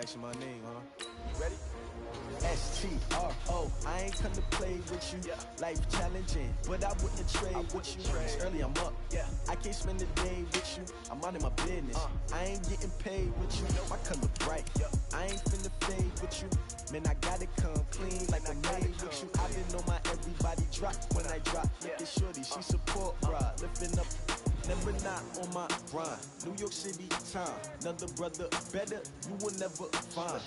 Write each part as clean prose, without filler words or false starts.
Actually, my name, huh? You ready? S-T-R-O. I ain't come to play with you. Life challenging, but I wouldn't trade with you. It's early, I'm up. I can't spend the day with you. I'm out of my business. I ain't getting paid with you. My color bright. I ain't finna fade with you. Man, I gotta come clean like I made with you. I been on my everybody drop when I drop. Look at shorty, she support ride. Lifting up, never not on my grind. New York City time. Another brother better, you will never find.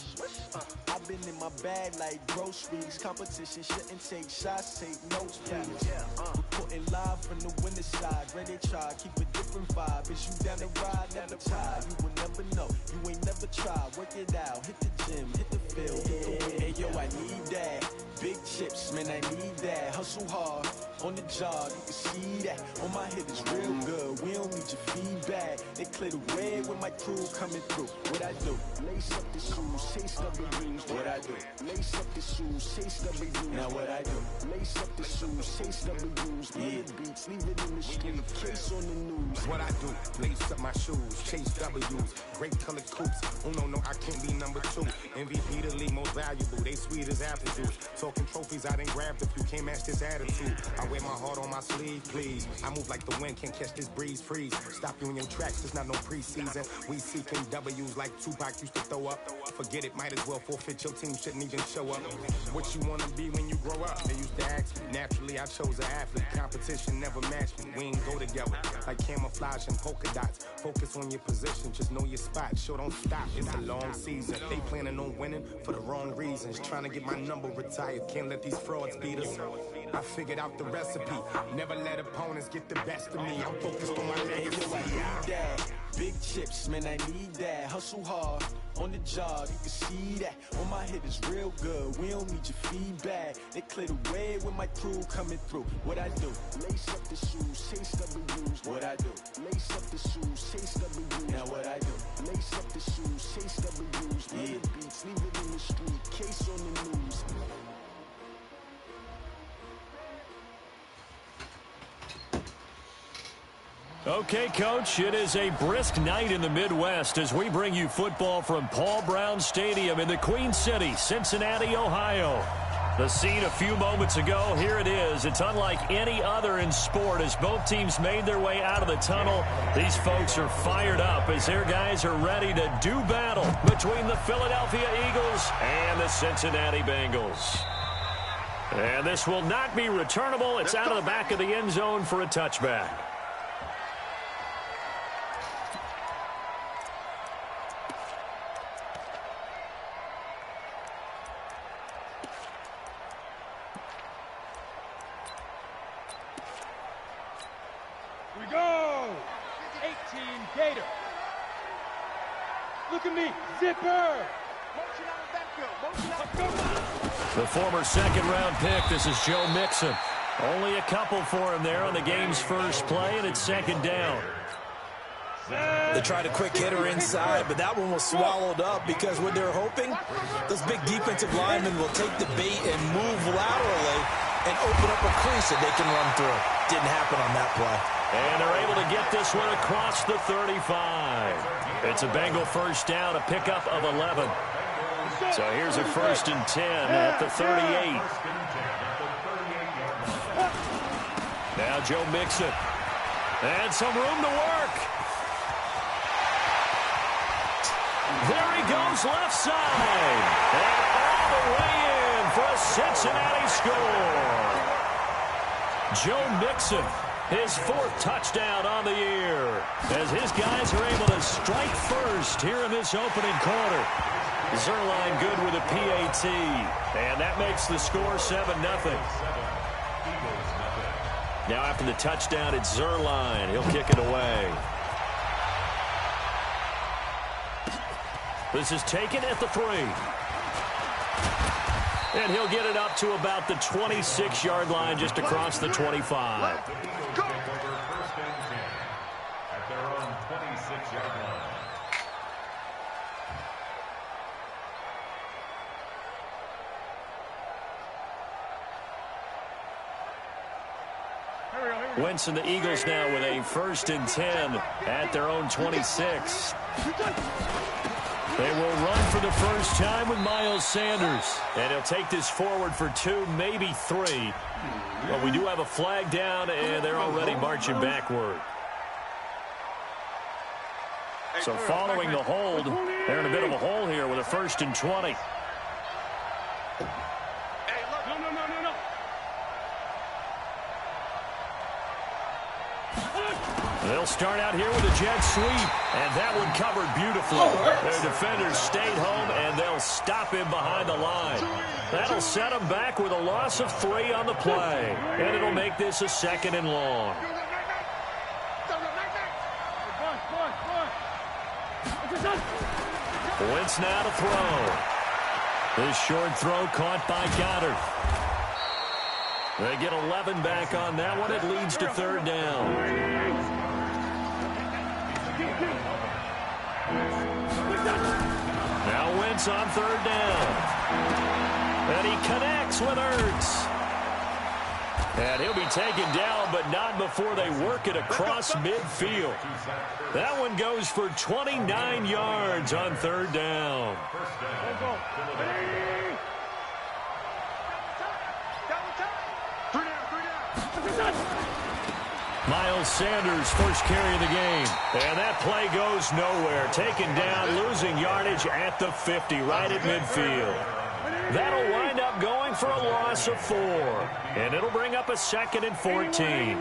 I've been in my bag like groceries. Competition shouldn't take shots, take notes, please. Reporting live from the winter side. Ready to try, keep a different vibe. Is you down the ride, never tie. You will never know, you ain't never tried. Work it out, hit the gym, hit the field, hit the wind. Hey yo, I need that. Big chips, man, I need that. Hustle hard, on the job, you can see that. On my head is real good, we don't need your feedback. They clear the way when my crew coming through. What I do? Lace up the shoes, chase W's. What I do? Lace up the shoes, chase W's. Now what I do? Lace up the shoes, chase W's. Yeah, beats, leave it in the street, case on the news. What I do? Lace up my shoes, chase W's. Great colored coops. Oh no, I can't be number 2. MVP the league most valuable. They sweet as apple juice. Talking trophies, I done grabbed a few. Can't match this attitude. I wear my heart on my sleeve, please. I move like the wind, can't catch this breeze, freeze. Stop you in your tracks, there's not no preseason. We seeking W's like Tupac used to throw up. Forget it, might as well forfeit. Your team shouldn't even show up. What you wanna be when you grow up? They used to ask me. Naturally, I chose an athlete. Competition never matched me. We ain't go together like camouflage and polka dots. Focus on your position, just know your spot. Sure, don't stop. It's a long season. They planning on winning for the wrong reasons. Trying to get my number retired. Can't let these frauds beat us. I figured out the recipe. Never let opponents get the best of me. I'm focused on my legacy. I need that. Big chips, man, I need that. Hustle hard, on the job, you can see that. On my head is real good, we don't need your feedback. They clear the way when my crew coming through. What I do? Lace up the shoes, chase W's. What I do? Lace up the shoes, chase W's. Now what I do? Lace up the shoes, chase W's. Yeah, beats, leave it in the street, case on the news. Okay, Coach, it is a brisk night in the Midwest as we bring you football from Paul Brown Stadium in the Queen City, Cincinnati, Ohio. The scene a few moments ago, here it is. It's unlike any other in sport as both teams made their way out of the tunnel. These folks are fired up as their guys are ready to do battle between the Philadelphia Eagles and the Cincinnati Bengals. And this will not be returnable. It's out of the back of the end zone for a touchback. We go! 18 Gator. Look at me, zipper! Motion out of backfield. Motion out. The former second-round pick, this is Joe Mixon. Only a couple for him there on the game's first play, and it's second down. They tried a quick hitter inside, but that one was swallowed up because what they're hoping, those big defensive linemen will take the bait and move laterally and open up a crease that they can run through. Didn't happen on that play. And they're able to get this one across the 35. It's a Bengal first down, a pickup of 11. So here's a 1st and 10 at the 38. Now Joe Mixon. And some room to work. There he goes, left side. And all the way in for a Cincinnati score. Joe Mixon, his 4th touchdown on the year, as his guys are able to strike first here in this opening quarter. Zerline good with a PAT, and that makes the score 7-0. Now after the touchdown, it's Zerline. He'll kick it away. This is taken at the 3. And he'll get it up to about the 26-yard line, just across the 25. At their own 26-yard line. Wentz and the Eagles now with a 1st and 10 at their own 26. They will run for the first time with Miles Sanders. And he'll take this forward for 2, maybe 3. But we do have a flag down, and they're already marching backward. So following the hold, they're in a bit of a hole here with a 1st and 20. They'll start out here with a jet sweep, and that one covered beautifully. Their defenders stayed home, and they'll stop him behind the line. That'll set him back with a loss of 3 on the play, and it'll make this a 2nd and long. Wentz now to throw. This short throw caught by Goddard. They get 11 back on that one. It leads to 3rd down. Now Wentz on 3rd down. And he connects with Ertz. And he'll be taken down, but not before they work it across midfield. That one goes for 29 yards on 3rd down. Miles Sanders, first carry of the game. And that play goes nowhere. Taken down, losing yardage at the 50, right at midfield. That'll wind up going for a loss of 4. And it'll bring up a 2nd and 14.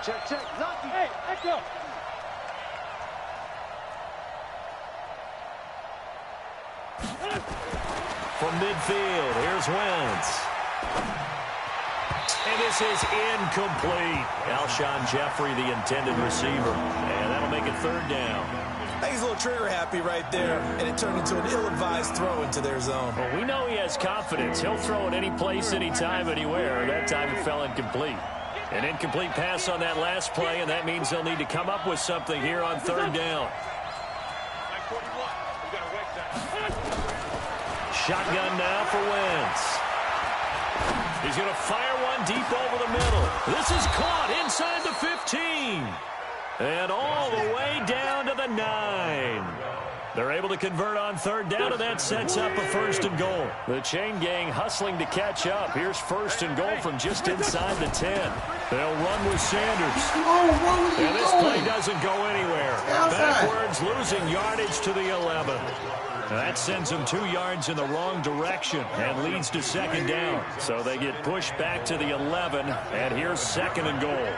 Check. Lucky. Hey, echo. From midfield, here's Wentz. And this is incomplete. Alshon Jeffrey, the intended receiver. And that'll make it 3rd down. I think he's a little trigger happy right there, and it turned into an ill-advised throw into their zone. Well, we know he has confidence. He'll throw it any place, anytime, anywhere. That time it fell incomplete. An incomplete pass on that last play, and that means they'll need to come up with something here on 3rd down. Shotgun now for Wentz. He's going to fire one deep over the middle. This is caught inside the 15. And all the way down to the 9. They're able to convert on 3rd down, and that sets up a 1st and goal. The chain gang hustling to catch up. Here's 1st and goal from just inside the 10. They'll run with Sanders. And this play doesn't go anywhere. Backwards, losing yardage to the 11. That sends them 2 yards in the wrong direction and leads to 2nd down. So they get pushed back to the 11, and here's 2nd and goal.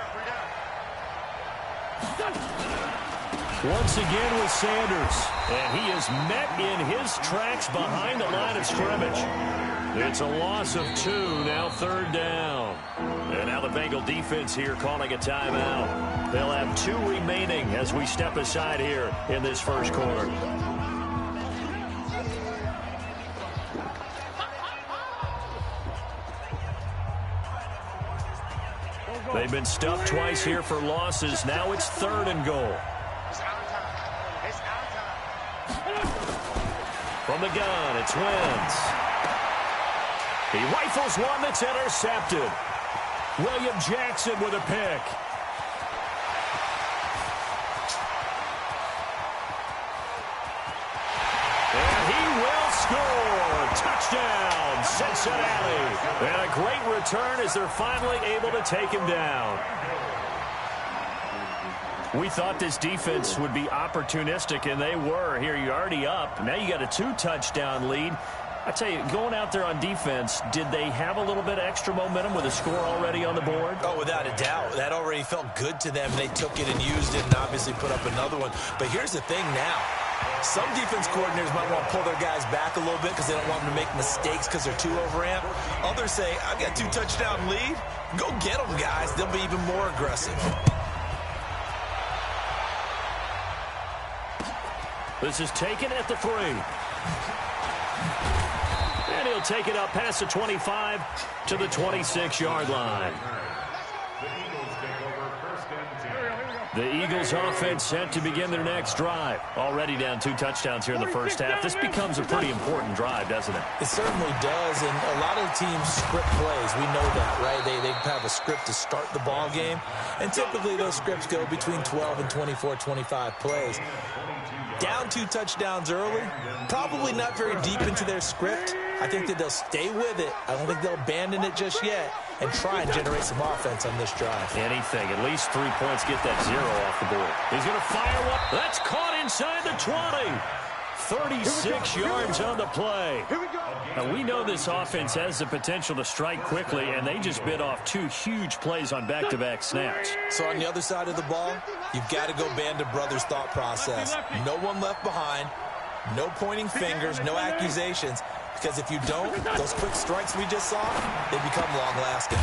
Once again with Sanders, and he is met in his tracks behind the line of scrimmage. It's a loss of 2, now 3rd down. And now the Bengal defense here calling a timeout. They'll have 2 remaining as we step aside here in this 1st quarter. They've been stuffed twice here for losses. Now it's 3rd and goal. From the gun, it's Wentz. He rifles one that's intercepted. William Jackson with a pick. And he will score. Touchdown, Cincinnati. And a great return as they're finally able to take him down. We thought this defense would be opportunistic, and they were. Here, you're already up. Now you got a 2-touchdown lead. I tell you, going out there on defense, did they have a little bit of extra momentum with a score already on the board? Oh, without a doubt. That already felt good to them. They took it and used it and obviously put up another one. But here's the thing now. Some defense coordinators might want to pull their guys back a little bit because they don't want them to make mistakes because they're too overamped. Others say, I've got a 2-touchdown lead. Go get them, guys. They'll be even more aggressive. This is taken at the 3. And he'll take it up past the 25 to the 26-yard line. The Eagles take over 1st and 10. The Eagles offense set to begin their next drive. Already down 2 touchdowns here in the first half. This becomes a pretty important drive, doesn't it? It certainly does, and a lot of teams script plays. We know that, right? They have a script to start the ball game, and typically those scripts go between 12 and 24, 25 plays. Down 2 touchdowns early, probably not very deep into their script. I think that they'll stay with it. I don't think they'll abandon it just yet and try and generate some offense on this drive. Anything. At least 3 points, get that 0 off the board. He's going to fire one. That's caught inside the 20. 36 yards on the play. Here we go. Now, we know this offense has the potential to strike quickly, and they just bit off 2 huge plays on back-to-back snaps. So on the other side of the ball, you've got to go Band of Brothers thought process. No one left behind, no pointing fingers, no accusations. Because if you don't, those quick strikes we just saw, they become long-lasting.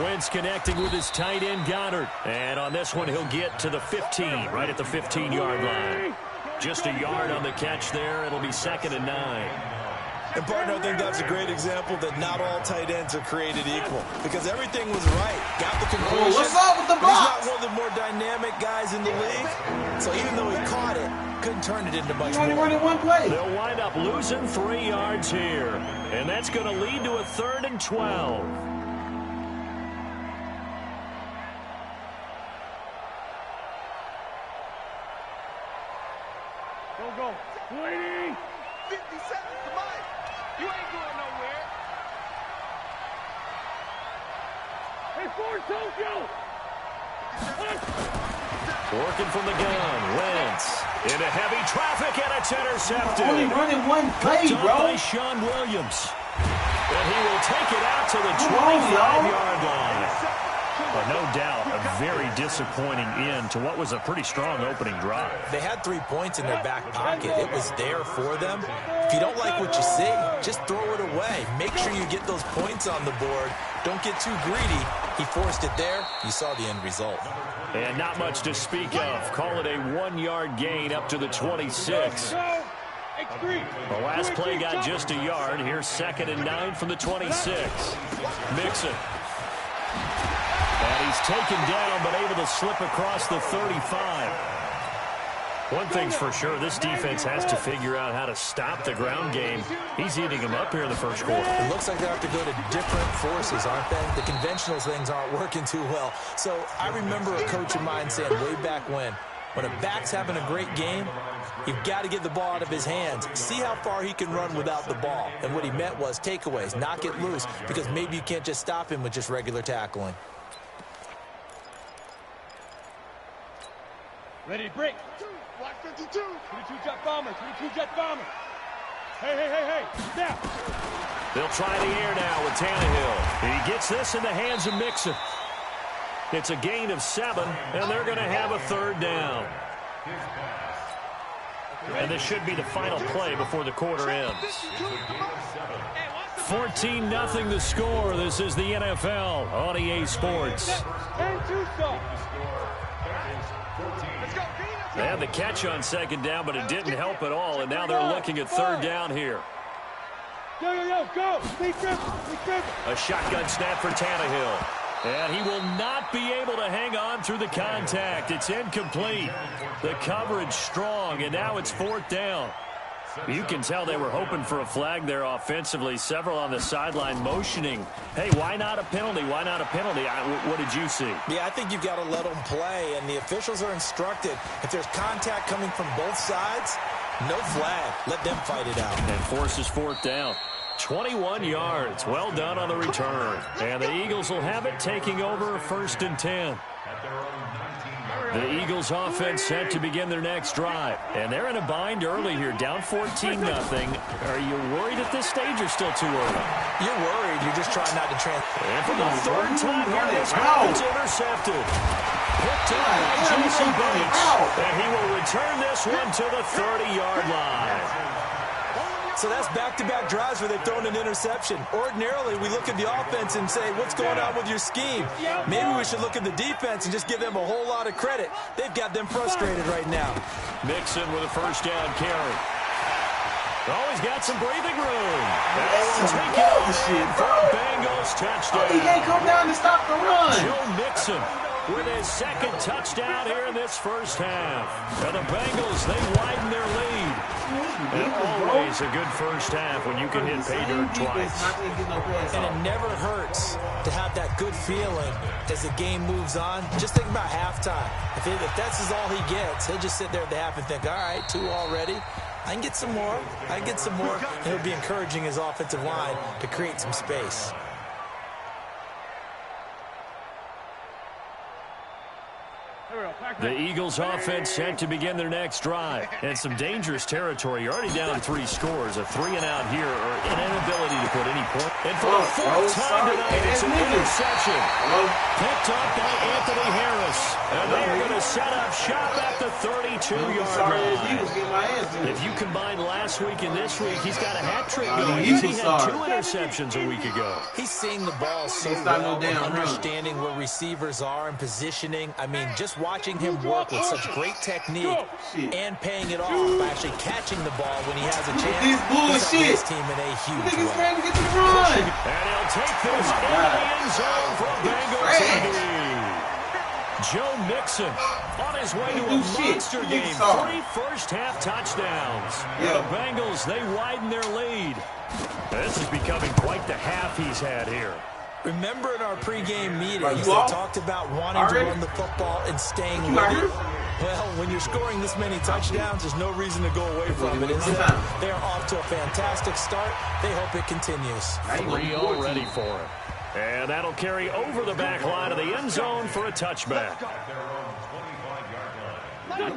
Wentz connecting with his tight end, Goddard. And on this one, he'll get to the 15, right at the 15-yard line. Just a yard on the catch there. It'll be 2nd and 9. And, partner, I think that's a great example that not all tight ends are created equal. Because everything was right. Got the completion. Oh, what's up with the box? He's not one of the more dynamic guys in the league. So even though he caught it, couldn't turn it into much more. Only running one play. They'll wind up losing 3 yards here. And that's going to lead to a 3rd and 12. Go. 20. 50 seconds to mine. You ain't going nowhere. Hey, Ford, Tokyo. Working from the gun. Wentz into heavy traffic, and it's intercepted. Only running one play, Picked up bro. by Sean Williams. And he will take it out to the 25-yard line. But no doubt, a very disappointing end to what was a pretty strong opening drive. They had 3 points in their back pocket. It was there for them. If you don't like what you see, just throw it away. Make sure you get those points on the board. Don't get too greedy. He forced it there. You saw the end result. And not much to speak of. Call it a 1-yard gain up to the 26. The last play got just a yard. Here's 2nd and 9 from the 26. Mixon. And he's taken down, but able to slip across the 35. One thing's for sure, this defense has to figure out how to stop the ground game. He's eating them up here in the first quarter. It looks like they have to go to different forces, aren't they? The conventional things aren't working too well. So I remember a coach of mine saying way back when a back's having a great game, you've got to get the ball out of his hands. See how far he can run without the ball. And what he meant was takeaways, knock it loose, because maybe you can't just stop him with just regular tackling. Ready to break. Block 52. 22 jet bomber. 22 jet bomber. Hey. Now. They'll try the air now with Tannehill. He gets this in the hands of Mixon. It's a gain of 7, and they're going to have a 3rd down. And this should be the final play before the quarter ends. 14-0 the score. This is the NFL on EA Sports. They had the catch on 2nd down, but it didn't help at all, and now they're looking at 3rd down here. Go. A shotgun snap for Tannehill. And he will not be able to hang on through the contact. It's incomplete. The coverage strong, and now it's 4th down. You can tell they were hoping for a flag there offensively. Several on the sideline motioning. Hey, why not a penalty? Why not a penalty? What did you see? Yeah, I think you've got to let them play, and the officials are instructed. If there's contact coming from both sides, no flag. Let them fight it out. And forces 4th down. 21 yards. Well done on the return. And the Eagles will have it, taking over 1st and 10. The Eagles offense set to begin their next drive. And they're in a bind early here, down 14-0. Are you worried at this stage or still too early? You're worried. You're just trying not to And for the 3rd time here, this ball is intercepted. Picked up by Jason Bates. And he will return this one to the 30-yard line. So that's back-to-back drives where they've thrown an interception. Ordinarily, we look at the offense and say, what's going on with your scheme? Maybe we should look at the defense and just give them a whole lot of credit. They've got them frustrated right now. Mixon with a 1st down carry. Oh, he's got some breathing room. And they will take it for a Bengals touchdown. He can't come down to stop the run. Joe Mixon with his second touchdown here in this first half. And the Bengals, they widen their lead. And always a good first half when you can hit pay dirt twice. And it never hurts to have that good feeling as the game moves on. Just think about halftime. If that's all he gets, he'll just sit there at the half and think, all right, 2 already. I can get some more. I can get some more. And he'll be encouraging his offensive line to create some space. The Eagles offense set to begin their next drive. And some dangerous territory. You're already down 3 scores. A 3-and-out here or an inability to put any point. And for the 4th time tonight, it's an interception. Picked up by Anthony Harris. And they're going to set up shop at the 32-yard line. If you combine last week and this week, he's got a hat trick going. He had 2 interceptions a week ago. He's seeing the ball so well and understanding where receivers are and positioning. I mean, just watching him work with such great technique and paying it off by actually catching the ball when he has a chance. This bullshit. His team in a huge way. Trying to get the run. And he'll take this into the end zone for a Bengals lead. Joe Mixon on his way to a monster game. 3 first-half touchdowns. The Bengals, they widen their lead. This is becoming quite the half he's had here. Remember in our pregame meetings, they talked about wanting to run the football and staying with it. Well, when you're scoring this many touchdowns, there's no reason to go away from it, is there? They are off to a fantastic start. They hope it continues. 3-0 ready for him. And that'll carry over the back line of the end zone for a touchback.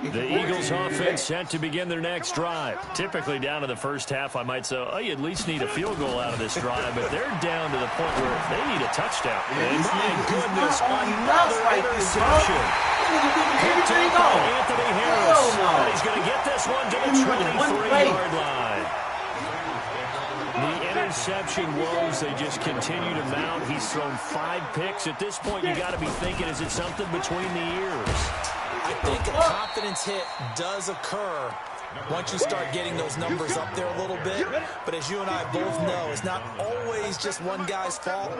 The Eagles offense set to begin their next drive. Typically down to the first half, I might say, oh, you at least need a field goal out of this drive, but they're down to the point where they need a touchdown. And my goodness, another interception. Picked up by Anthony Harris. And he's going to get this one to the 23-yard line. The interception woes, they just continue to mount. He's thrown 5 picks. At this point, you got to be thinking, is it something between the ears? I think a confidence hit does occur once you start getting those numbers up there a little bit. But as you and I both know, it's not always just one guy's fault.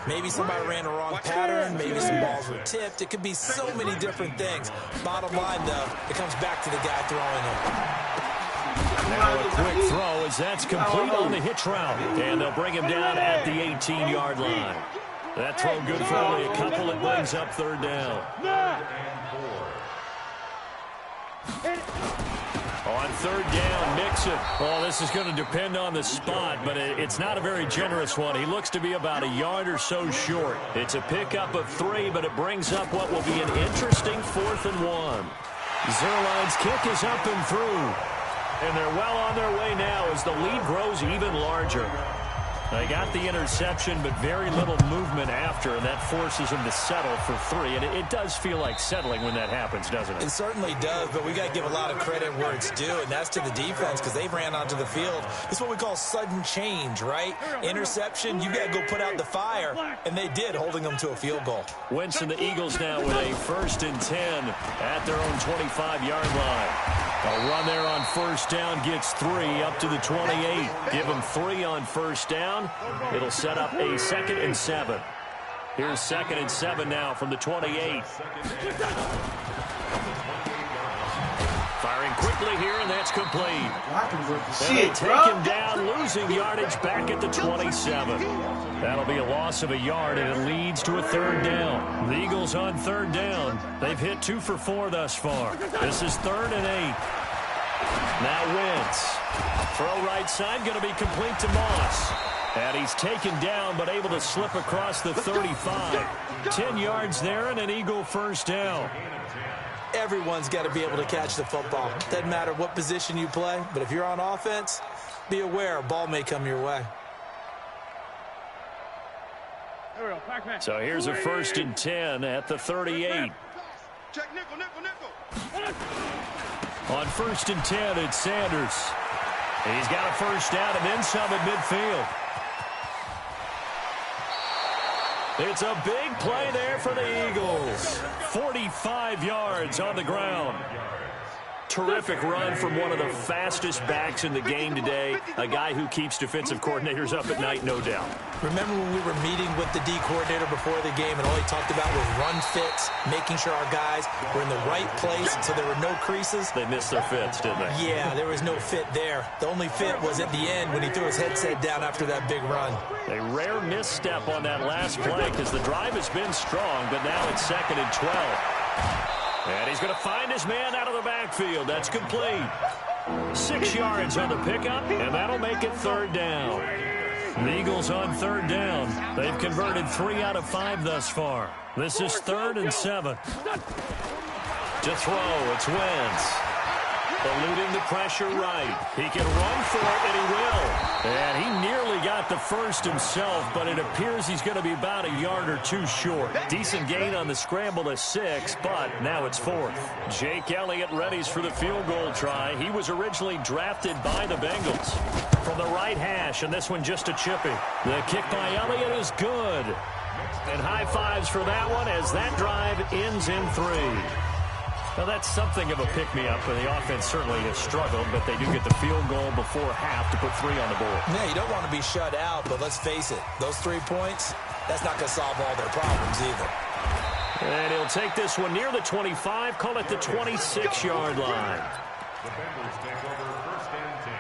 Maybe somebody ran a wrong pattern. Maybe some balls were tipped. It could be so many different things. Bottom line, though, it comes back to the guy throwing it. Now a quick throw as that's complete on the hitch route. And they'll bring him down at the 18-yard line. That throw good for only a couple. It brings up 3rd down. On 3rd down, Mixon. Oh, this is going to depend on the spot, but it's not a very generous one. He looks to be about a yard or so short. It's a pickup of 3, but it brings up what will be an interesting 4th and 1. Zerline's kick is up and through. And they're well on their way now as the lead grows even larger. They got the interception, but very little movement after, and that forces them to settle for 3. And it does feel like settling when that happens, doesn't it? It certainly does, but we got to give a lot of credit where it's due, and that's to the defense because they ran onto the field. This is what we call sudden change, right? Interception, you got to go put out the fire, and they did, holding them to a field goal. Wentz and the Eagles now with a 1st and 10 at their own 25-yard line. A run there on 1st down gets 3 up to the 28. Give them 3 on 1st down. It'll set up a 2nd and 7. Here's 2nd and 7 now from the 28. Firing quickly here, and that's complete. And they take him down, losing yardage back at the 27. That'll be a loss of a yard, and it leads to a 3rd down. The Eagles on 3rd down. They've hit 2 for 4 thus far. This is 3rd and 8. Now Wentz. Throw right side, going to be complete to Moss. And he's taken down, but able to slip across the 35. 10 yards there, and an Eagle 1st down. Everyone's got to be able to catch the football. Doesn't matter what position you play, but if you're on offense, be aware a ball may come your way. So here's a 1st and 10 at the 38. Check nickel, nickel, nickel. On 1st and 10, it's Sanders. He's got a 1st down and then some at midfield. It's a big play there for the Eagles. 45 yards on the ground. terrific run from one of the fastest backs in the game today, a guy who keeps defensive coordinators up at night, no doubt. Remember when we were meeting with the D coordinator before the game and all he talked about was run fits, making sure our guys were in the right place so there were no creases? They missed their fits, didn't they? Yeah, there was no fit there. The only fit was at the end when he threw his headset down after that big run. A rare misstep on that last play because the drive has been strong, but now it's 2nd and 12. And he's going to find his man out of the backfield. That's complete. 6 yards on the pickup, and that'll make it 3rd down. The Eagles on 3rd down. They've converted 3 out of 5 thus far. This is 3rd and 7. To throw, it's Wentz. Eluding the pressure right. He can run for it, and he will. And he nearly got the first himself, but it appears he's going to be about a yard or 2 short. Decent gain on the scramble to 6, but now it's 4th. Jake Elliott readies for the field goal try. He was originally drafted by the Bengals. From the right hash, and this one just a chippy. The kick by Elliott is good. And high fives for that one as that drive ends in 3. Well, that's something of a pick-me-up, and the offense certainly has struggled, but they do get the field goal before half to put 3 on the board. Yeah, you don't want to be shut out, but let's face it, those 3 points, that's not going to solve all their problems either. And he'll take this one near the 25, call it the 26-yard line. The Bengals take over 1st and 10.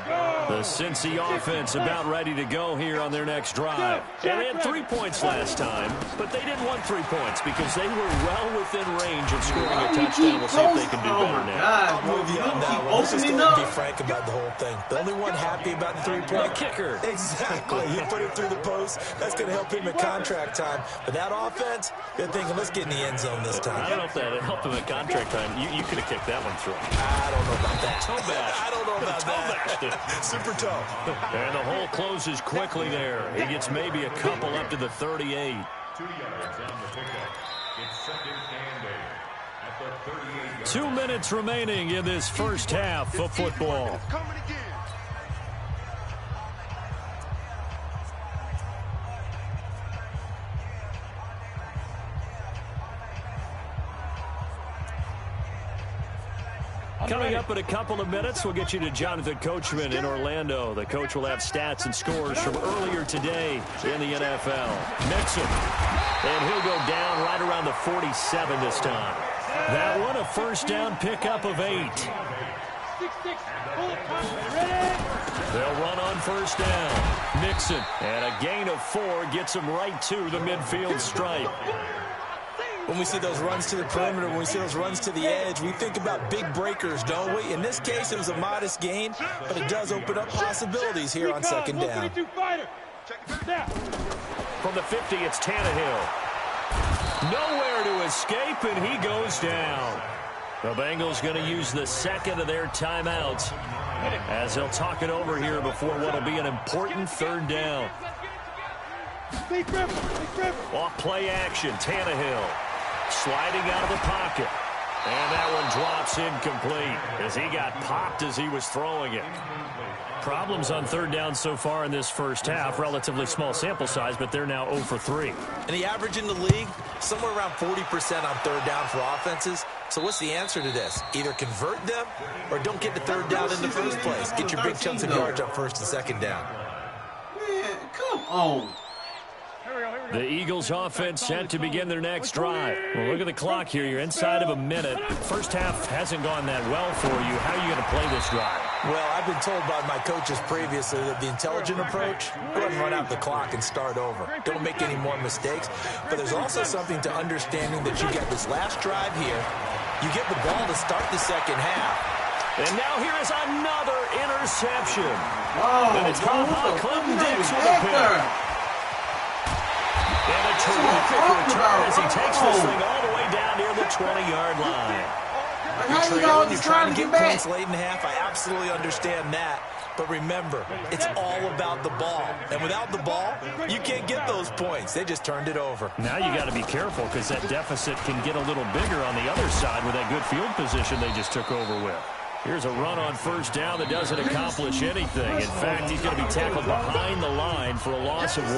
The Cincy offense about ready to go here on their next drive. And they had 3 points last time, but they didn't want 3 points because they were well within range of scoring a touchdown. We'll see if they can do better now. I'm with you on that one. Let's just go and be frank about the whole thing. The only one happy about the 3-point kicker. Exactly. He put it through the post. That's going to help him at contract time. But that offense, they're thinking, let's get in the end zone this time. I don't know if that helped him at contract time. You could have kicked that one through. I don't know about that. Toe bash. I don't know about that. Super toe. And the hole closes quickly there. He gets maybe a couple up to the 38. 2 yards on the pickup. It's 2nd and 8 at the 38. 2 minutes remaining in this first half of football. Coming up in a couple of minutes, we'll get you to Jonathan Coachman in Orlando. The coach will have stats and scores from earlier today in the NFL. Mixon, and he'll go down right around the 47 this time. That one, a first down pickup of 8. They'll run on first down. Mixon, and a gain of 4 gets him right to the midfield stripe. When we see those runs to the perimeter, when we see those runs to the edge, we think about big breakers, don't we? In this case, it was a modest gain, but it does open up possibilities here on 2nd down. From the 50, it's Tannehill. Nowhere to escape, and he goes down. The Bengals going to use the 2nd of their timeouts as they'll talk it over here before what will be an important 3rd down. Off play action, Tannehill. Sliding out of the pocket. And that one drops incomplete as he got popped as he was throwing it. Problems on 3rd down so far in this first half. Relatively small sample size, but they're now 0 for 3. And the average in the league, somewhere around 40% on 3rd down for offenses. So what's the answer to this? Either convert them or don't get to 3rd down in the first place. Get your big chunks of yards on 1st and 2nd down. Man, come on. The Eagles offense set to begin their next drive. Well, look at the clock here. You're inside of a minute. First half hasn't gone that well for you. How are you going to play this drive? Well, I've been told by my coaches previously that the intelligent approach, go ahead and run out the clock and start over. Don't make any more mistakes. But there's also something to understanding that you get this last drive here. You get the ball to start the 2nd half. And now here is another interception. Oh, and it's Clinton Dix with a pick. And a terrific return as he takes this thing all the way down near the 20-yard line. You're trying to get points late in half. I absolutely understand that. But remember, it's all about the ball. And without the ball, you can't get those points. They just turned it over. Now you got to be careful because that deficit can get a little bigger on the other side with that good field position they just took over with. Here's a run on first down that doesn't accomplish anything. In fact, he's going to be tackled behind the line for a loss of 1.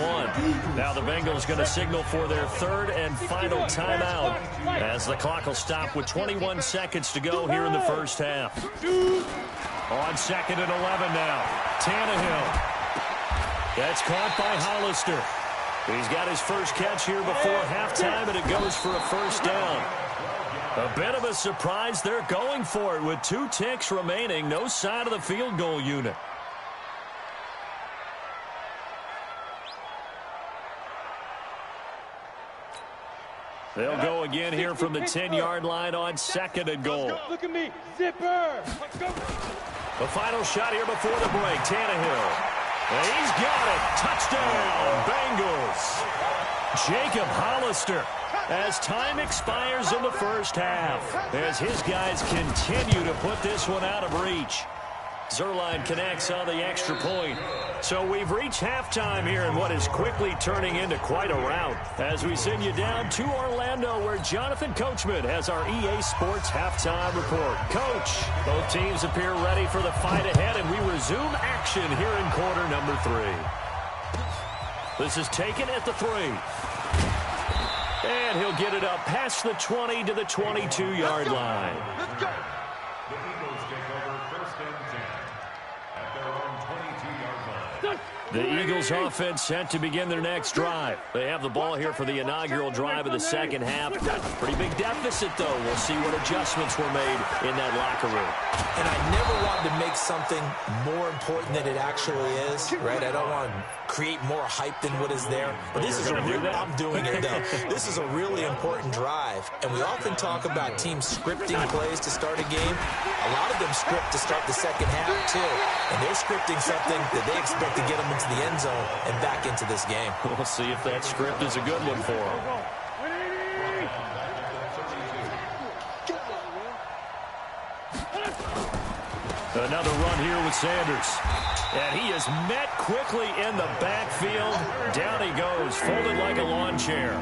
Now the Bengals going to signal for their third and final timeout as the clock will stop with 21 seconds to go here in the first half. On 2nd and 11 now. Tannehill. That's caught by Hollister. He's got his first catch here before halftime, and it goes for a first down. A bit of a surprise. They're going for it with 2 ticks remaining. No sign of the field goal unit. They'll go again here from the 10-yard line on 2nd and goal. Look at me. Zipper. The final shot here before the break. Tannehill. And he's got it. Touchdown, Bengals. Jacob Hollister as time expires in the first half, as his guys continue to put this one out of reach. Zerline connects on the extra point. So we've reached halftime here in what is quickly turning into quite a rout as we send you down to Orlando, where Jonathan Coachman has our EA Sports halftime report. Coach, both teams appear ready for the fight ahead, and we resume action here in quarter number 3. This is taken at the 3. And he'll get it up past the 20 to the 22-yard line. Let's go. The Eagles take over 1st and 10 at their own 22-yard line. The Eagles offense set to begin their next drive. They have the ball here for the inaugural drive of the second half. Pretty big deficit, though. We'll see what adjustments were made in that locker room. And I never wanted to make something more important than it actually is, right? I don't want to create more hype than what is there. But this is I'm doing it, though. This is a really important drive. And we often talk about teams scripting plays to start a game. A lot of them script to start the second half, too. And they're scripting something that they expect to get them into the end zone and back into this game. We'll see if that script is a good one for them. Another run here with Sanders. And he is met quickly in the backfield. Down he goes, folded like a lawn chair.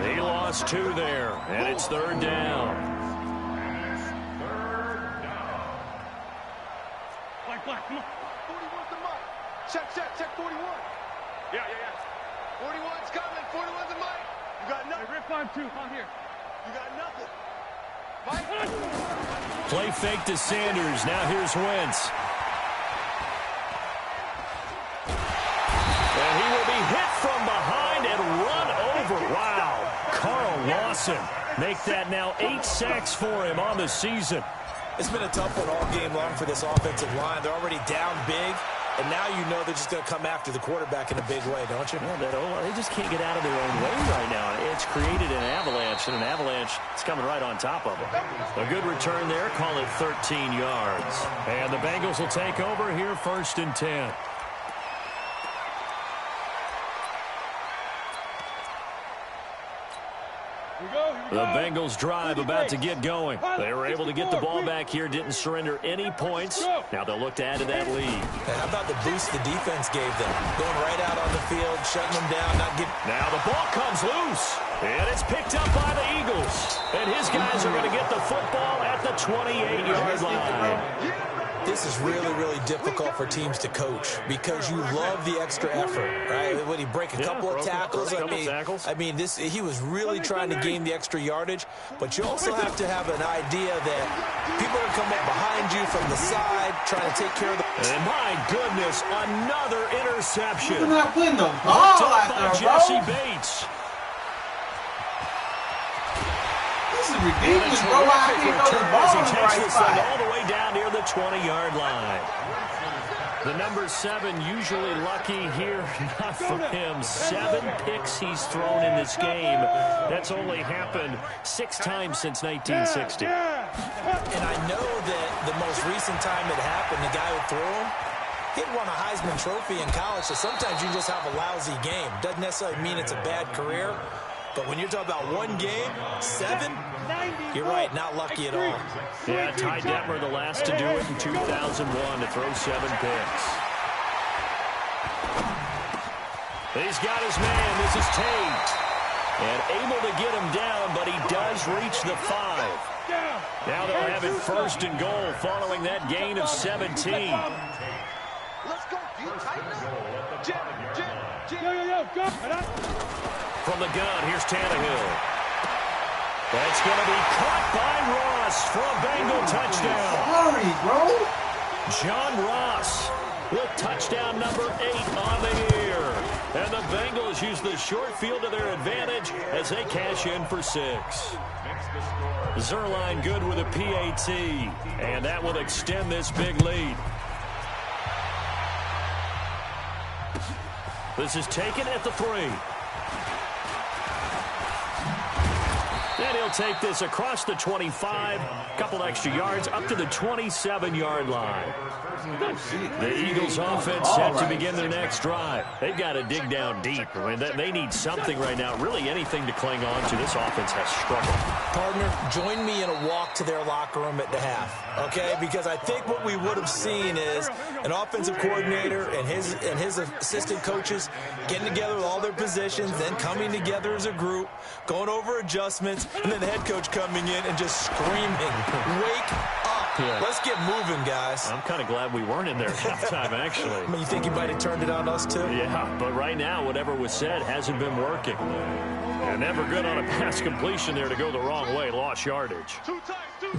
He lost 2 there, and it's 3rd down. Black, come on. 41's the mic. Check 41. Yeah. 41's coming. 41's the mic. You got nothing. Rip on 2. On here. You got nothing. Mike. Play fake to Sanders. Now here's Wentz. And he will be hit from behind and run over. Wow. Carl Lawson make that now 8 sacks for him on the season. It's been a tough one all game long for this offensive line. They're already down big, and now you know they're just going to come after the quarterback in a big way, don't you? Yeah, they just can't get out of their own way right now. It's created an avalanche, and an avalanche is coming right on top of them. A good return there, call it 13 yards. And the Bengals will take over here 1st and 10. The Bengals drive about to get going. They were able to get the ball back here, didn't surrender any points. Now they'll look to add to that lead. And how about the boost the defense gave them? Going right out on the field, shutting them down, not getting... Now the ball comes loose, and it's picked up by the Eagles. And his guys are going to get the football at the 28-yard line. This is really, really difficult for teams to coach because you love the extra effort, right? Would he break a couple of tackles? I mean, he was really trying to gain the extra yardage, but you also have to have an idea that people are going to come up behind you from the side, trying to take care of the... And my goodness, another interception. You're not putting the ball out there, bro. Jesse Bates. This is ridiculous, bro. I can't throw the ball in the right spot. All the way down near the 20-yard line. The number 7 usually lucky here. Not for him. 7 picks he's thrown in this game. That's only happened 6 times since 1960. And I know that the most recent time it happened, the guy who threw him, he'd won a Heisman Trophy in college, so sometimes you just have a lousy game. Doesn't necessarily mean it's a bad career. But when you're talking about one game, 7, you're right, not lucky at all. Yeah, Ty Detmer, the last to do it in 2001, to throw 7 picks. He's got his man. This is Tate. And able to get him down, but he does reach the 5. Now they'll have it first and goal following that gain of 17. Let's go. Do you tighten up? Jim. From the gun, here's Tannehill. That's going to be caught by Ross for a Bengal touchdown. Sorry, bro. John Ross with touchdown number 8 on the year. And the Bengals use the short field to their advantage as they cash in for 6. Zerline good with a PAT, and that will extend this big lead. This is taken at the 3. And he'll take this across the 25, couple extra yards up to the 27-yard line. The Eagles offense set to begin their next drive. They've got to dig down deep. I mean, they need something right now, really anything to cling on to. This offense has struggled. Partner, join me in a walk to their locker room at the half, okay? Because I think what we would have seen is an offensive coordinator and his assistant coaches getting together with all their positions, then coming together as a group, going over adjustments, and then the head coach coming in and just screaming, "Wake up. Yeah. Let's get moving, guys." I'm kind of glad we weren't in there at halftime, actually. I mean, you think he might have turned it on us, too? Yeah, but right now, whatever was said hasn't been working. And never good on a pass completion there to go the wrong way. Lost yardage.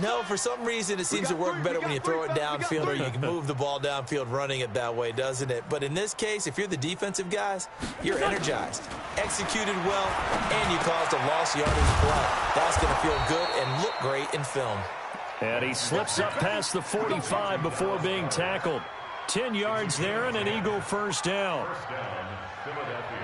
No, for some reason, it seems to work better when you throw it downfield or you can move the ball downfield running it that way, doesn't it? But in this case, if you're the defensive guys, you're energized, executed well, and you caused a lost yardage play. That's going to feel good and look great in film. And he slips up past the 45 before being tackled. 10 yards there and an Eagle first down.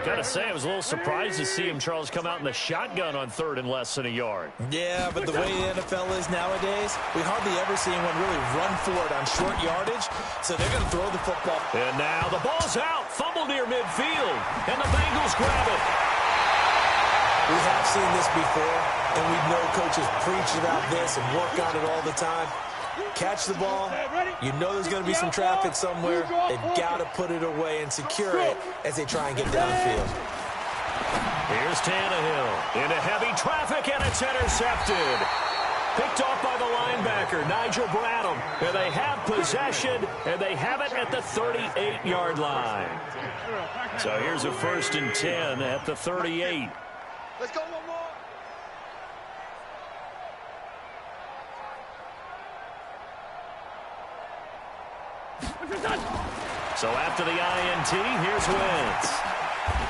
Got to say, I was a little surprised to see him, Charles, come out in the shotgun on 3rd and less than a yard. Yeah, but the way the NFL is nowadays, we hardly ever see anyone really run for it on short yardage, so they're going to throw the football. And now the ball's out, fumbled near midfield, and the Bengals grab it. We have seen this before, and we know coaches preach about this and work on it all the time. Catch the ball. You know there's going to be some traffic somewhere. They've got to put it away and secure it as they try and get downfield. Here's Tannehill into heavy traffic, and it's intercepted. Picked off by the linebacker, Nigel Bradham. And they have possession, and they have it at the 38-yard line. So here's a 1st and 10 at the 38. Let's go one more. So after the INT, here's Wentz.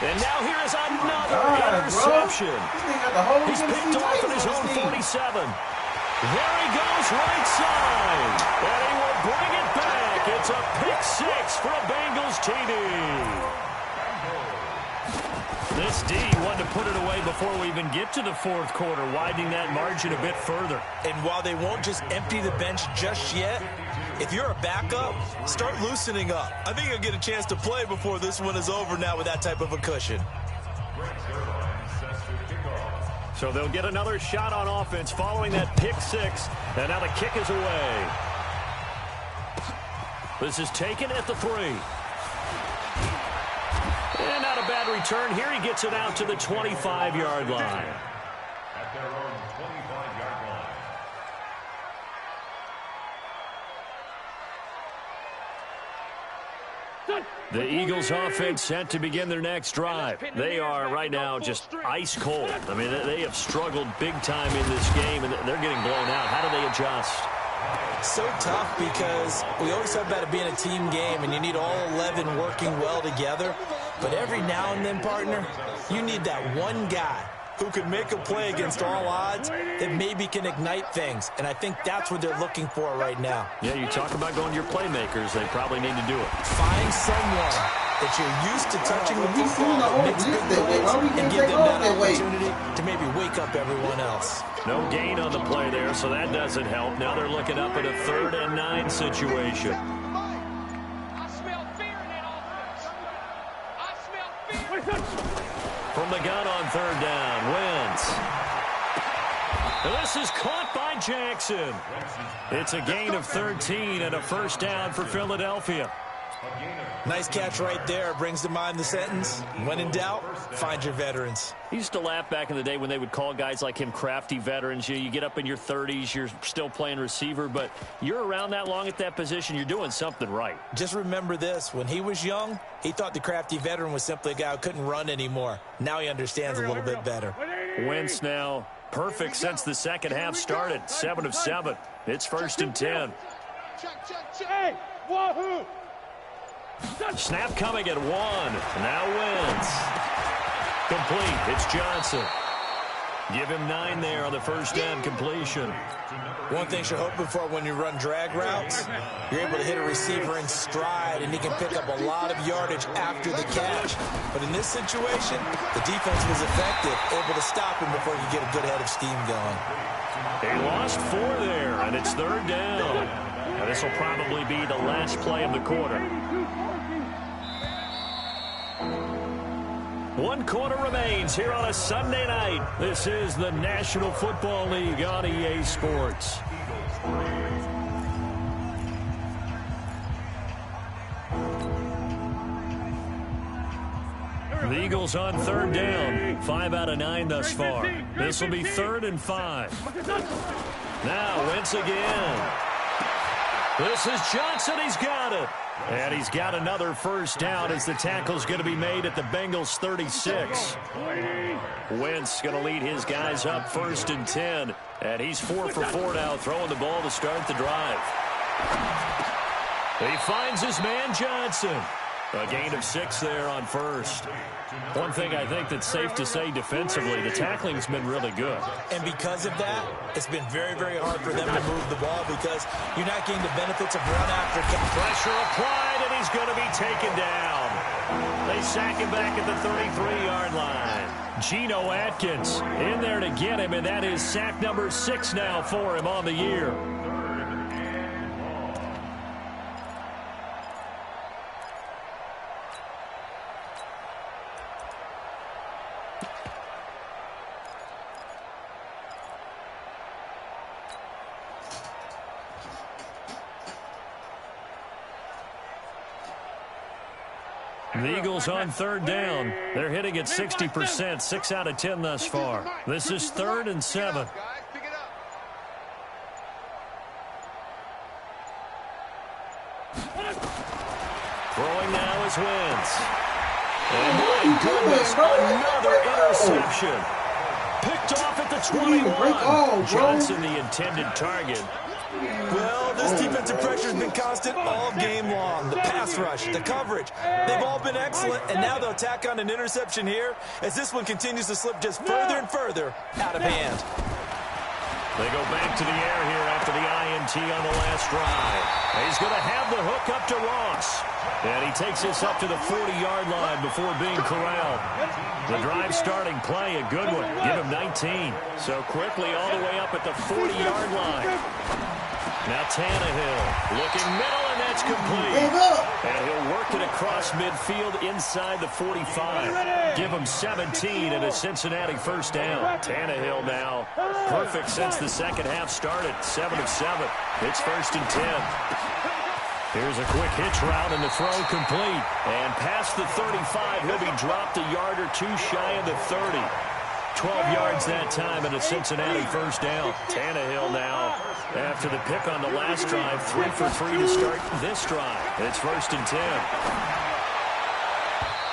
And now here is another interception. He's picked off at his own 47. There he goes right side. And he will bring it back. It's a pick 6 for a Bengals TD. This D wanted to put it away before we even get to the 4th quarter, widening that margin a bit further. And while they won't just empty the bench just yet, if you're a backup, start loosening up. I think you'll get a chance to play before this one is over now with that type of a cushion. So they'll get another shot on offense following that pick 6. And now the kick is away. This is taken at the 3. And not a bad return. Here he gets it out to the 25-yard line. At their own 25-yard line. The Eagles offense set to begin their next drive. They are right now just ice cold. I mean, they have struggled big time in this game, and they're getting blown out. How do they adjust? So tough because we always talk about it being a team game, and you need all 11 working well together. But every now and then, partner, you need that one guy who can make a play against all odds that maybe can ignite things. And I think that's what they're looking for right now. Yeah, you talk about going to your playmakers. They probably need to do it. Find someone that you're used to touching the football that makes big plays and give them that opportunity to maybe wake up everyone else. No gain on the play there, so that doesn't help. Now they're looking up at a 3rd and 9 situation. From the gun on 3rd down, Wentz. This is caught by Jackson. It's a gain of 13 and a first down for Philadelphia. Nice catch right there. Brings to mind the sentence, when in doubt, find your veterans. He used to laugh back in the day when they would call guys like him crafty veterans. You get up in your 30s, you're still playing receiver, but you're around that long at that position, you're doing something right. Just remember this. When he was young, he thought the crafty veteran was simply a guy who couldn't run anymore. Now he understands a little bit better. Wentz now perfect since the second half started. 7 of 7. It's 1st and 10. Hey, wahoo! Snap coming at 1. Now Wentz. Complete. It's Johnson. Give him 9 there on the first down completion. One thing you're hoping for when you run drag routes, you're able to hit a receiver in stride, and he can pick up a lot of yardage after the catch. But in this situation, the defense was effective, able to stop him before he could get a good head of steam going. He lost 4 there, and it's 3rd down. Now this will probably be the last play of the quarter. 1 quarter remains here on a Sunday night. This is the National Football League on EA Sports. The Eagles on 3rd down. 5 out of 9 thus far. This will be 3rd and 5. Now Wentz again. This is Johnson. He's got it. And he's got another first down as the tackle's going to be made at the Bengals 36. Wentz going to lead his guys up 1st and 10. And he's 4 for 4 now, throwing the ball to start the drive. He finds his man Johnson. A gain of 6 there on 1st. One thing I think that's safe to say defensively, the tackling's been really good. And because of that, it's been very, very hard for them to move the ball because you're not getting the benefits of run after pressure applied, and he's going to be taken down. They sack him back at the 33-yard line. Geno Atkins in there to get him, and that is sack number 6 now for him on the year. The Eagles on 3rd down. They're hitting at 60%, 6 out of 10 thus far. This is 3rd and 7. Throwing now is Wentz. And my goodness, another interception. Picked off at the 21. Johnson, the intended target. Well, this defensive pressure has been constant all game long. The pass rush, the coverage, they've all been excellent, and now they'll tack on an interception here as this one continues to slip just further and further out of hand. They go back to the air here after the INT on the last drive. He's going to have the hook up to Ross. And he takes this up to the 40-yard line before being corralled. The drive starting play, a good one. Give him 19. So quickly all the way up at the 40-yard line. Now Tannehill looking middle, and that's complete. And he'll work it across midfield inside the 45. Give him 17 and a Cincinnati first down. Tannehill now perfect since the second half started. 7 of 7. It's 1st and 10. Here's a quick hitch route and the throw complete. And past the 35, he'll be dropped a yard or 2 shy of the 30. 12 yards that time and a Cincinnati first down. Tannehill now, after the pick on the last drive, 3 for 3 to start this drive. It's 1st and 10.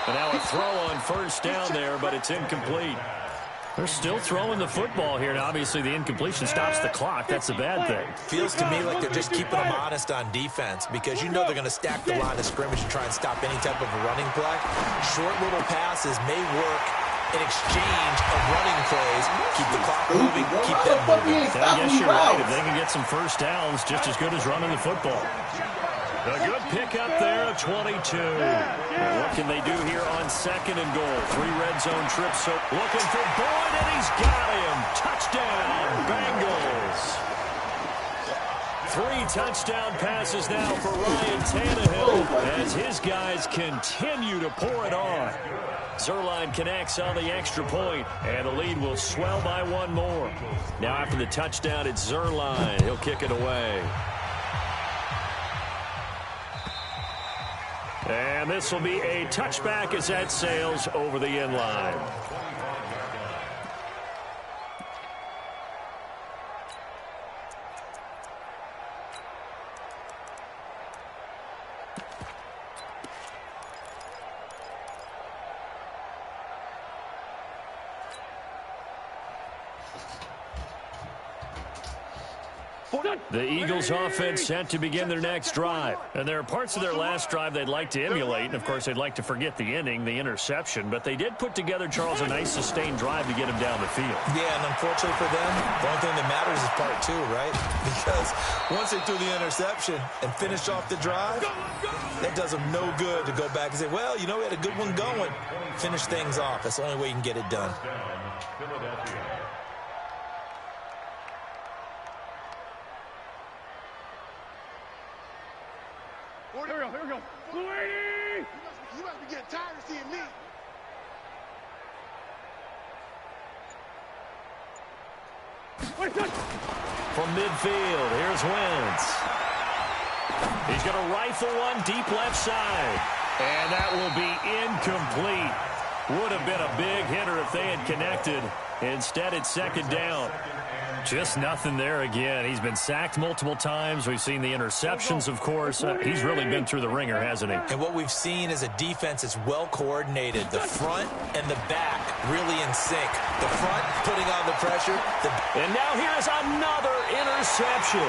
And now a throw on first down there, but it's incomplete. They're still throwing the football here, and obviously the incompletion stops the clock. That's a bad thing. Feels to me like they're just keeping them honest on defense because you know they're going to stack the line of scrimmage and try and stop any type of a running play. Short little passes may work in exchange of running plays. Keep the clock moving, keep them moving. I guess you're right. If they can get some first downs, just as good as running the football. A good pickup there of 22. What can they do here on 2nd and goal? 3 red zone trips. So looking for Boyd, and he's got him. Touchdown, Bengals. 3 touchdown passes now for Ryan Tannehill as his guys continue to pour it on. Zuerlein connects on the extra point, and the lead will swell by 1 more. Now after the touchdown, it's Zuerlein. He'll kick it away. And this will be a touchback as that sails over the end line. The Eagles offense set to begin their next drive. And there are parts of their last drive they'd like to emulate. And, of course, they'd like to forget the ending, the interception. But they did put together, Charles, a nice sustained drive to get him down the field. Yeah, and unfortunately for them, the only thing that matters is part two, right? Because once they threw the interception and finished off the drive, that does them no good to go back and say, well, you know, we had a good one going. Finish things off. That's the only way you can get it done. Here we go. You must be getting tired of seeing me. From midfield, here's Wentz. He's going to rifle one deep left side. And that will be incomplete. Would have been a big hitter if they had connected. Instead, it's second down. Just nothing there again. He's been sacked multiple times. We've seen the interceptions, of course. He's really been through the ringer, hasn't he? And what we've seen is a defense that's well coordinated. The front and the back really in sync. The front putting on the pressure. And now here's another interception.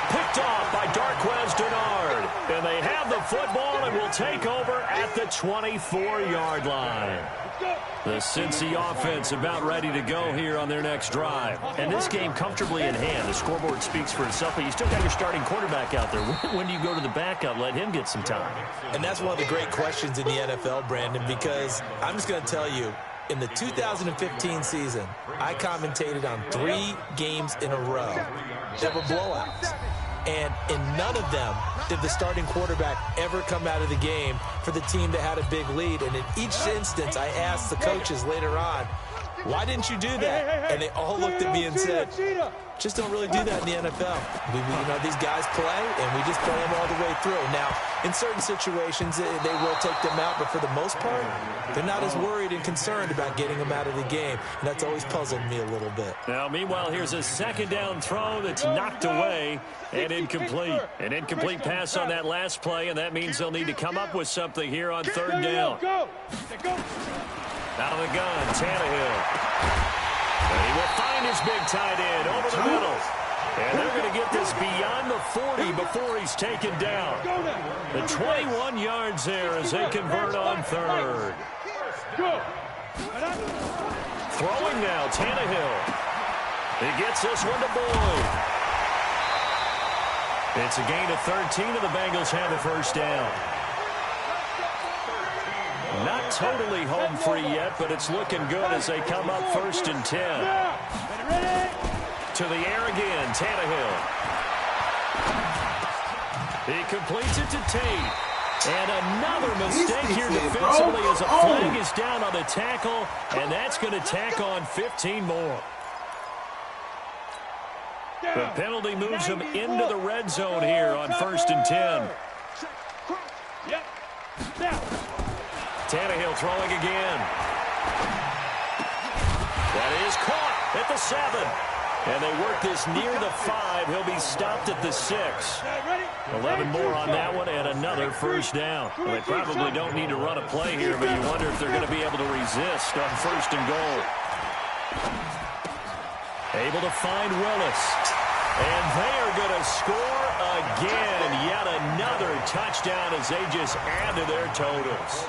Picked off by Darquez Dennard. And they have the football and will take over at the 24-yard line. The Cincy offense about ready to go here on their next drive. And this game comfortably in hand. The scoreboard speaks for itself, but you still got your starting quarterback out there. When do you go to the backup? Let him get some time. And that's one of the great questions in the NFL, Brandon, because I'm just going to tell you, in the 2015 season, I commentated on 3 games in a row that were blowouts. And in none of them did the starting quarterback ever come out of the game for the team that had a big lead. And in each instance, I asked the coaches later on, why didn't you do that? And they all looked at me and said, just don't really do that in the NFL. You know, these guys play, and we just play them all the way through. Now, in certain situations, they will take them out, but for the most part, they're not as worried and concerned about getting them out of the game. And that's always puzzled me a little bit. Now, meanwhile, here's a second down throw that's knocked away and incomplete. An incomplete pass on that last play, and that means they'll need to come up with something here on third down. Out of the gun, Tannehill. And he will find his big tight end over the middle. And they're going to get this beyond the 40 before he's taken down. The 21 yards there as they convert on third. Throwing now, Tannehill. He gets this one to Boyd. It's a gain of 13, and the Bengals have a first down. Not totally home free yet, but it's looking good as they come up 1st and 10. To the air again, Tannehill. He completes it to Tate. And another mistake here defensively as a flag is down on the tackle, and that's going to tack on 15 more. The penalty moves him into the red zone here on 1st and 10. Tannehill throwing again. That is caught at the 7. And they work this near the 5. He'll be stopped at the 6. 11 more on that one and another first down. Well, they probably don't need to run a play here, but you wonder if they're going to be able to resist on 1st and goal. Able to find Willis. And they are going to score again. Yet another touchdown as they just add to their totals.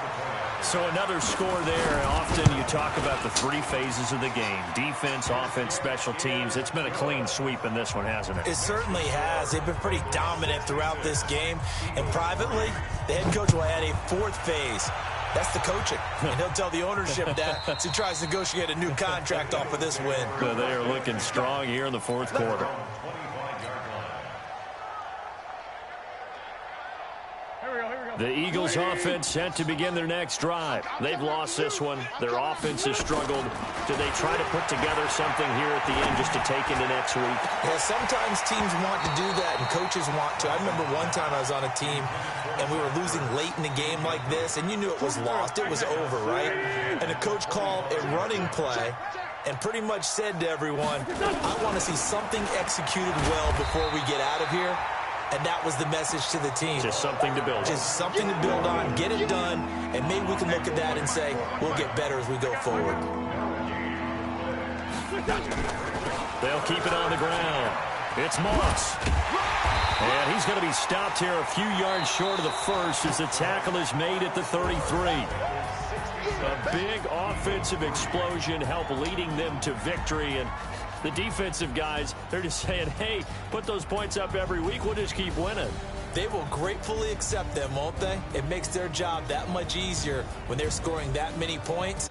So another score there. Often you talk about the 3 phases of the game. Defense, offense, special teams. It's been a clean sweep in this one, hasn't it? It certainly has. They've been pretty dominant throughout this game. And privately, the head coach will add a 4th phase. That's the coaching. And he'll tell the ownership that as he tries to negotiate a new contract off of this win. So they are looking strong here in the 4th quarter. The Eagles offense set to begin their next drive. They've lost this one. Their offense has struggled. Do they try to put together something here at the end just to take into next week? Yeah, sometimes teams want to do that and coaches want to. I remember one time I was on a team and we were losing late in the game like this, and you knew it was lost. It was over, right? And the coach called a running play and pretty much said to everyone, I want to see something executed well before we get out of here. And that was the message to the team. Just something to build on. Just something to build on, get it done, and maybe we can look at that and say, we'll get better as we go forward. They'll keep it on the ground. It's Moss. And he's going to be stopped here a few yards short of the first as the tackle is made at the 33. A big offensive explosion helped leading them to victory, and the defensive guys, they're just saying, hey, put those points up every week. We'll just keep winning. They will gratefully accept them, won't they? It makes their job that much easier when they're scoring that many points.